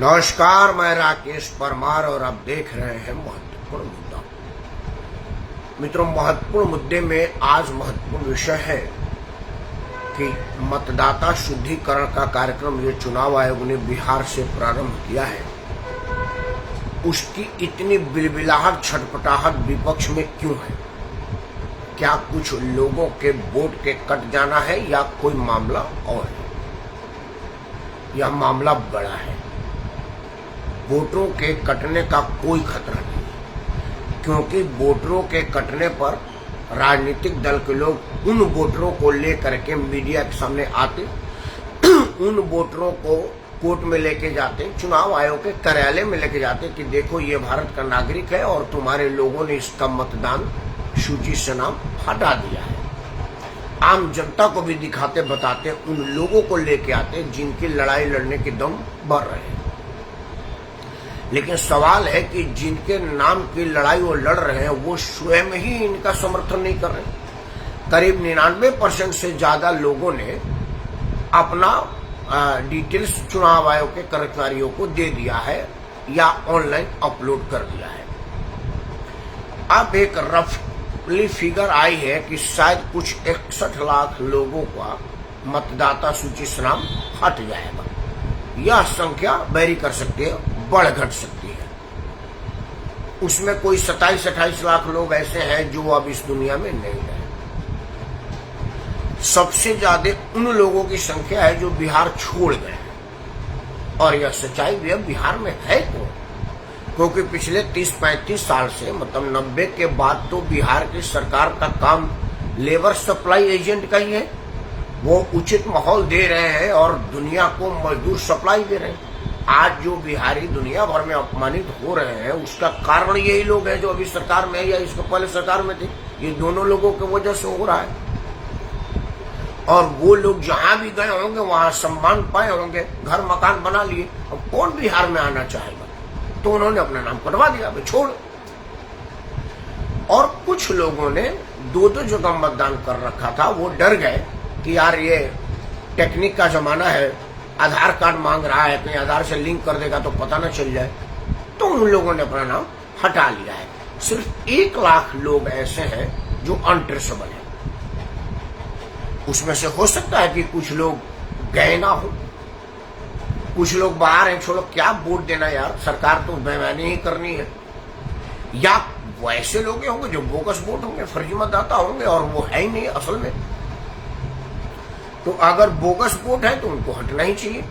नमस्कार, मैं राकेश परमार और आप देख रहे हैं महत्वपूर्ण मुद्दा। मित्रों, महत्वपूर्ण मुद्दे में आज महत्वपूर्ण विषय है कि मतदाता शुद्धिकरण का कार्यक्रम जो चुनाव आयोग ने बिहार से प्रारंभ किया है, उसकी इतनी बिलबिलाहट छटपटाहट विपक्ष में क्यों है? क्या कुछ लोगों के वोट के कट जाना है या कोई मामला और है? यह मामला बड़ा है। वोटरों के कटने का कोई खतरा नहीं, क्योंकि वोटरों के कटने पर राजनीतिक दल के लोग उन वोटरों को लेकर के मीडिया के सामने आते, उन वोटरों को कोर्ट में लेके जाते, चुनाव आयोग के कार्यालय में लेके जाते कि देखो ये भारत का नागरिक है और तुम्हारे लोगों ने इसका मतदान सूची से नाम हटा दिया है। आम जनता को भी दिखाते बताते, उन लोगों को लेके आते जिनकी लड़ाई लड़ने के दम बढ़ रहे हैं। लेकिन सवाल है कि जिनके नाम की लड़ाई वो लड़ रहे हैं, वो स्वयं ही इनका समर्थन नहीं कर रहे। करीब 99% से ज्यादा लोगों ने अपना डिटेल्स चुनाव आयोग के कर्मचारियों को दे दिया है या ऑनलाइन अपलोड कर दिया है। अब एक रफली फिगर आई है कि शायद कुछ 61 लाख लोगों का मतदाता सूची से नाम हट जाएगा। यह संख्या वेरी कर सकती है, बढ़ घट सकती है। उसमें कोई 27-28 लाख लोग ऐसे हैं जो अब इस दुनिया में नहीं रहे। सबसे ज्यादा उन लोगों की संख्या है जो बिहार छोड़ गए हैं, और यह सच्चाई भी अब बिहार में है क्योंकि पिछले 30-35 साल से, मतलब 90 के बाद तो बिहार की सरकार का काम लेबर सप्लाई एजेंट का ही है। वो उचित माहौल दे रहे हैं और दुनिया को मजदूर सप्लाई दे रहे हैं। आज जो बिहारी दुनिया भर में अपमानित हो रहे हैं, उसका कारण यही लोग हैं जो अभी सरकार में है या इसके पहले सरकार में थे। ये दोनों लोगों की वजह से हो रहा है। और वो लोग जहां भी गए होंगे वहां सम्मान पाए होंगे, घर मकान बना लिए। अब कौन बिहार में आना चाहेगा? तो उन्होंने अपना नाम कटवा दिया, छोड़। और कुछ लोगों ने दो जगह मतदान कर रखा था। वो डर गए कि यार ये टेक्निक का जमाना है, आधार कार्ड मांग रहा है, कहीं आधार से लिंक कर देगा तो पता न चल जाए, तो उन लोगों ने अपना नाम हटा लिया है। सिर्फ 1 लाख लोग ऐसे हैं जो अनट्रेसेबल है। उसमें से हो सकता है कि कुछ लोग गए ना हो, कुछ लोग बाहर हैं। छोड़ो, क्या वोट देना यार, सरकार तो बेईमानी ही करनी है। या वैसे लोग होंगे जो बोगस वोट होंगे, फर्जी मतदाता होंगे और वो है ही नहीं असल में। तो अगर बोगस वोट है तो उनको हटना ही चाहिए।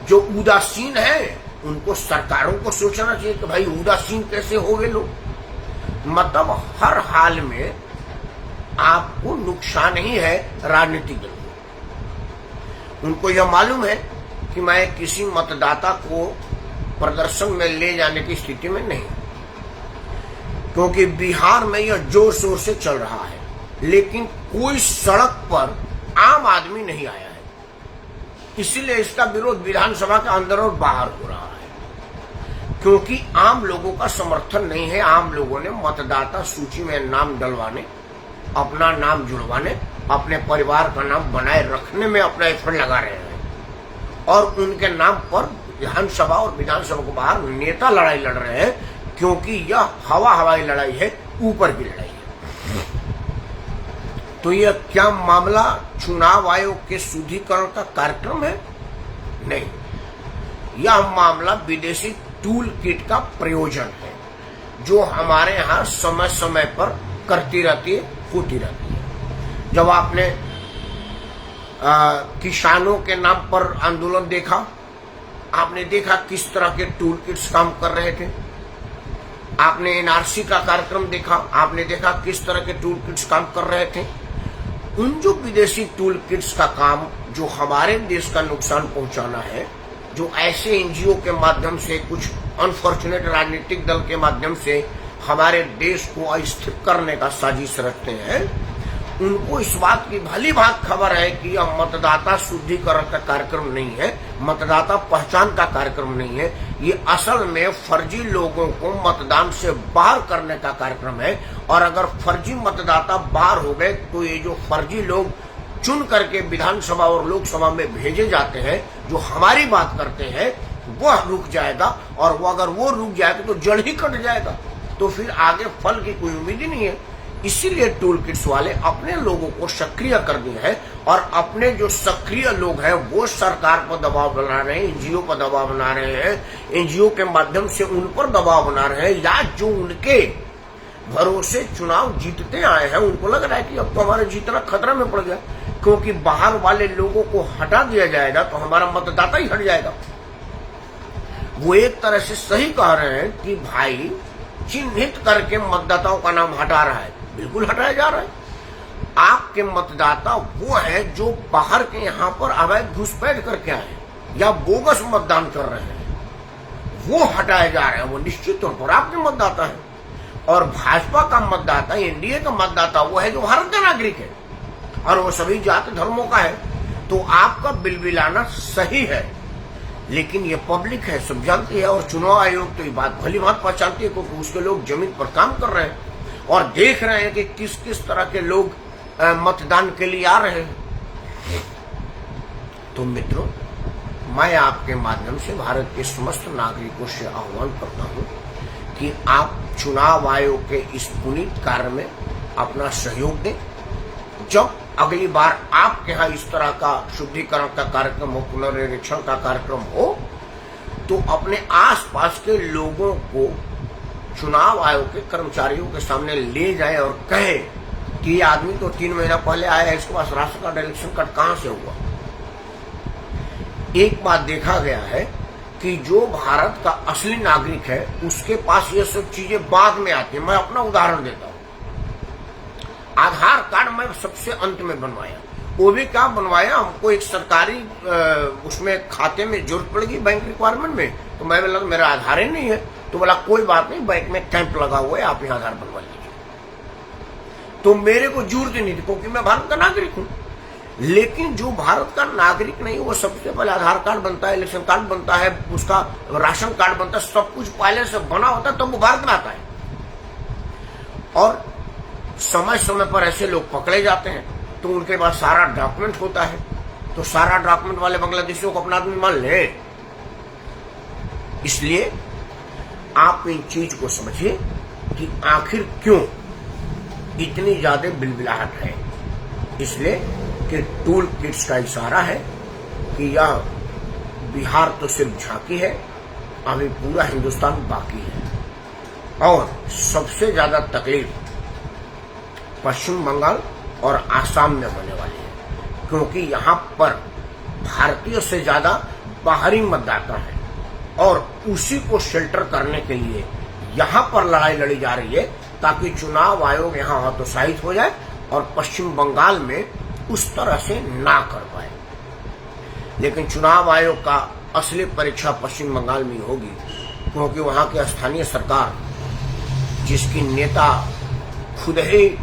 जो उदासीन है उनको सरकारों को सोचना चाहिए कि भाई उदासीन कैसे हो गए लोग। मतलब हर हाल में आपको नुकसान ही है राजनीतिक दल को। उनको यह मालूम है कि मैं किसी मतदाता को प्रदर्शन में ले जाने की स्थिति में नहीं, क्योंकि बिहार में यह जोर शोर से चल रहा है, लेकिन कोई सड़क पर आम आदमी नहीं आया है। इसीलिए इसका विरोध विधानसभा के अंदर और बाहर हो रहा है, क्योंकि आम लोगों का समर्थन नहीं है। आम लोगों ने मतदाता सूची में नाम डलवाने, अपना नाम जुड़वाने, अपने परिवार का नाम बनाए रखने में अपना एफर्ट लगा रहे हैं। और उनके नाम पर विधानसभा और विधानसभा के बाहर नेता लड़ाई लड़ रहे हैं, क्योंकि यह हवाई लड़ाई है, ऊपर की लड़ाई है। तो यह क्या मामला चुनाव आयोग के शुद्धिकरण का कार्यक्रम है? नहीं, यह मामला विदेशी टूल किट का प्रयोजन है, जो हमारे यहाँ समय समय पर करती रहती है, होती रहती है। जब आपने किसानों के नाम पर आंदोलन देखा, आपने देखा किस तरह के टूल किट्स काम कर रहे थे। आपने एनआरसी का कार्यक्रम देखा, आपने देखा किस तरह के टूल किट्स काम कर रहे थे। उन जो विदेशी टूल किट्स का काम जो हमारे देश का नुकसान पहुंचाना है, जो ऐसे एनजीओ के माध्यम से, कुछ अनफॉर्चुनेट राजनीतिक दल के माध्यम से हमारे देश को अस्थिर करने का साजिश रखते हैं, उनको इस बात की भली भांति खबर है कि यह मतदाता शुद्धिकरण का कार्यक्रम नहीं है, मतदाता पहचान का कार्यक्रम नहीं है। ये असल में फर्जी लोगों को मतदान से बाहर करने का कार्यक्रम है। और अगर फर्जी मतदाता बाहर हो गए तो ये जो फर्जी लोग चुन करके विधानसभा और लोकसभा में भेजे जाते हैं, जो हमारी बात करते हैं, वह रुक जाएगा, और वो अगर वो रुक जाएगा तो जड़ ही कट जाएगा, तो फिर आगे फल की कोई उम्मीद ही नहीं है। इसीलिए टूल किट्स वाले अपने लोगों को सक्रिय कर दिए हैं, और अपने जो सक्रिय लोग हैं वो सरकार पर दबाव बना रहे हैं, एनजीओ पर दबाव बना रहे हैं, एनजीओ के माध्यम से उन पर दबाव बना रहे हैं, या जो उनके भरोसे चुनाव जीतते आए हैं उनको लग रहा है कि अब तो हमारा जीतना खतरा में पड़ गया, क्योंकि बाहर वाले लोगों को हटा दिया जाएगा तो हमारा मतदाता ही हट जाएगा। वो एक तरह से सही कह रहे हैं कि भाई चिन्हित करके मतदाताओं का नाम हटा रहा है, बिल्कुल हटाया जा रहा है। आपके मतदाता वो है जो बाहर के यहाँ पर अवैध घुसपैठ करके आए या बोगस मतदान कर रहे हैं, वो हटाए जा रहे हैं। वो निश्चित तौर पर आपके मतदाता है, और भाजपा का मतदाता, एनडीए का मतदाता वो है जो भारत का नागरिक है, और वो सभी जाति धर्मों का है। तो आपका बिलबिलाना सही है, लेकिन ये पब्लिक है, सब जानती है, और चुनाव आयोग तो ये बात भली बात पहचानती है, क्योंकि उसके लोग जमीन पर काम कर रहे हैं और देख रहे हैं कि किस किस तरह के लोग मतदान के लिए आ रहे हैं। तो मित्रों, मैं आपके माध्यम से भारत के समस्त नागरिकों से आह्वान करता हूं कि आप चुनाव आयोग के इस पुनीत कार्य में अपना सहयोग दें। जब अगली बार आपके यहाँ इस तरह का शुद्धिकरण का कार्यक्रम हो, पुनर्निरीक्षण का कार्यक्रम हो, तो अपने आसपास के लोगों को चुनाव आयोग के कर्मचारियों के सामने ले जाए और कहे कि ये आदमी तो 3 महीना पहले आया है, इसके पास राशन कार्ड, इलेक्शन कार्ड कहां से हुआ। एक बात देखा गया है कि जो भारत का असली नागरिक है उसके पास ये सब चीजें बाद में आती है। मैं अपना उदाहरण देता हूं। आधार कार्ड मैं सबसे अंत में बनवाया, वो भी क्या बनवाया, हमको एक सरकारी उसमें खाते में जरूरत पड़ेगी बैंक रिक्वायरमेंट में, तो मैं बोला मेरा आधार ही नहीं है, तो बोला कोई बात नहीं, बैंक में कैंप लगा हुआ है, आप यहाँ आधार बनवा लीजिए। तो मेरे को जरूरत नहीं थी, क्योंकि मैं भारत का नागरिक हूं। लेकिन जो भारत का नागरिक नहीं, वो सबसे पहले आधार कार्ड बनता है, इलेक्शन कार्ड बनता है, उसका राशन कार्ड बनता है, सब कुछ पहले से बना होता है, तब वो भारत में आता है। और समय समय पर ऐसे लोग पकड़े जाते हैं, तो उनके पास सारा डॉक्यूमेंट होता है, तो सारा डॉक्यूमेंट वाले बांग्लादेशियों को अपना आदमी मान ले। इसलिए आप इन चीज को समझिए कि आखिर क्यों इतनी ज्यादा बिलबिलाहट है। इसलिए कि टूल किट्स का इशारा है कि यह बिहार तो सिर्फ झांकी है, अभी पूरा हिंदुस्तान बाकी है। और सबसे ज्यादा तकलीफ पश्चिम बंगाल और आसाम में होने वाली है, क्योंकि यहाँ पर भारतीयों से ज्यादा बाहरी मतदाता है, और उसी को शेल्टर करने के लिए यहाँ पर लड़ाई लड़ी जा रही है, ताकि चुनाव आयोग यहाँ हतोत्साहित हो जाए और पश्चिम बंगाल में उस तरह से ना कर पाए। लेकिन चुनाव आयोग का असली परीक्षा पश्चिम बंगाल में होगी, क्योंकि वहां की स्थानीय सरकार, जिसकी नेता खुद ही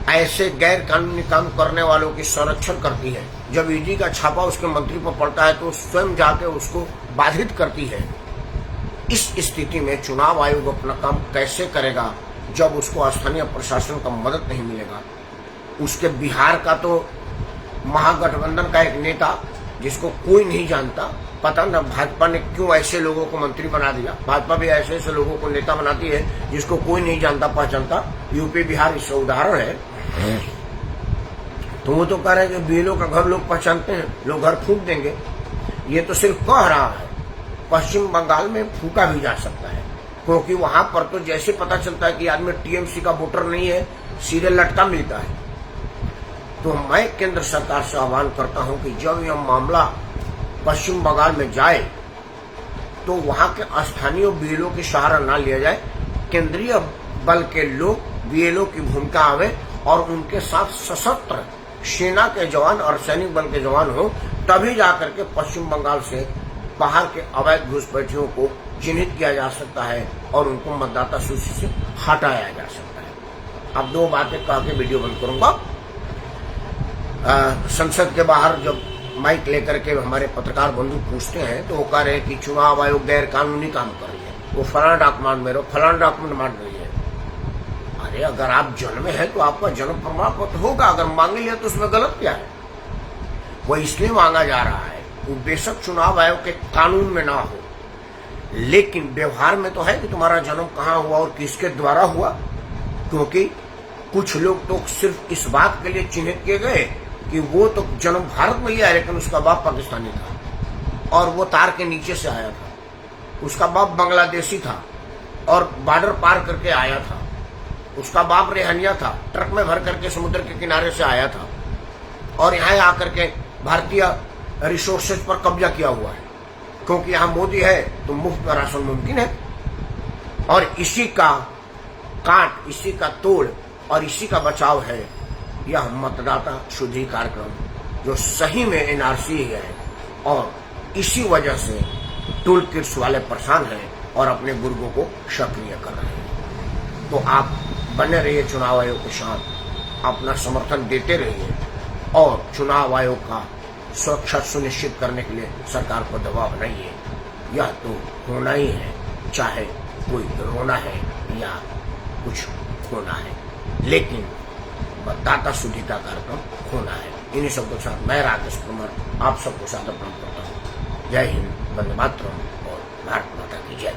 ऐसे गैर कानूनी काम करने वालों की संरक्षण करती है, जब ईडी का छापा उसके मंत्री पर पड़ता है तो स्वयं जाके उसको बाधित करती है। इस स्थिति में चुनाव आयोग अपना काम कैसे करेगा जब उसको स्थानीय प्रशासन का मदद नहीं मिलेगा। उसके बिहार का तो महागठबंधन का एक नेता जिसको कोई नहीं जानता, पता न भाजपा ने क्यों ऐसे लोगों को मंत्री बना दिया। भाजपा भी ऐसे ऐसे लोगों को नेता बनाती है जिसको कोई नहीं जानता पहचानता। यूपी बिहार इसका उदाहरण है। तो वो तो कह रहे हैं कि बीएलओ का घर लोग पहचानते हैं, लोग घर फूंक देंगे। ये तो सिर्फ कह रहा है, पश्चिम बंगाल में फूका भी जा सकता है, क्योंकि वहां पर तो जैसे पता चलता है कि आदमी टीएमसी का वोटर नहीं है, सीधे लटका मिलता है। तो मैं केंद्र सरकार से आह्वान करता हूं कि जब यह मामला पश्चिम बंगाल में जाए तो वहां के स्थानीय बीएलओ की सहारा ना लिया जाए, केंद्रीय बल के लोग बीएलओ की भूमिका आवे और उनके साथ सशस्त्र सेना के जवान और सैनिक बल के जवान हो, तभी जाकर के पश्चिम बंगाल से बाहर के अवैध घुसपैठियों को चिन्हित किया जा सकता है और उनको मतदाता सूची से हटाया जा सकता है। अब 2 बातें कह के वीडियो बंद करूंगा। संसद के बाहर जब माइक लेकर के हमारे पत्रकार बंधु पूछते हैं तो वो कह रहे हैं कि चुनाव आयोग गैर कानूनी काम कर रही है, वो फलाना डॉक्यूमेंट मेरे फलाना डॉक्यूमेंट मांग रही है। अरे अगर आप जन्मे हैं तो आपका जन्म प्रमाण पत्र होगा, अगर मांग लिया तो उसमें गलत क्या है। वो इसलिए मांगा जा रहा है वो बेशक चुनाव आयोग के कानून में ना हो, लेकिन व्यवहार में तो है कि तुम्हारा जन्म कहाँ हुआ और किसके द्वारा हुआ। क्योंकि कुछ लोग तो सिर्फ इस बात के लिए चिन्हित किए गए कि वो तो जन्म भारत में लिया है, लेकिन उसका बाप पाकिस्तानी था और वो तार के नीचे से आया था। उसका बाप बांग्लादेशी था और बॉर्डर पार करके आया था। उसका बाप रेहनिया था, ट्रक में भर करके समुद्र के किनारे से आया था और यहाँ आकर के भारतीय रिसोर्सेज पर कब्जा किया हुआ है। क्योंकि यहाँ मोदी है तो मुफ्त में राशन मुमकिन है। और इसी का काट, इसी का तोड़ और इसी का बचाव है यह मतदाता शुद्धि कार्यक्रम, जो सही में एनआरसी है। और इसी वजह से टूल किट्स वाले परेशान हैं और अपने गुर्गों को सक्रिय कर रहे हैं। तो आप बने रहिए चुनाव आयोग के साथ, अपना समर्थन देते रहिए और चुनाव आयोग का सुरक्षा सुनिश्चित करने के लिए सरकार को दबाव बनाइए। यह तो होना ही है, चाहे कोई रोना है या कुछ होना है, लेकिन मतदाता शुद्धिता कार्यक्रम होना है। इन्हीं शब्दों के साथ मैं राकेश परमार आप सबको सादर प्रणाम करता हूँ। जय हिंद, वंदे मातरम और भारत माता की जय।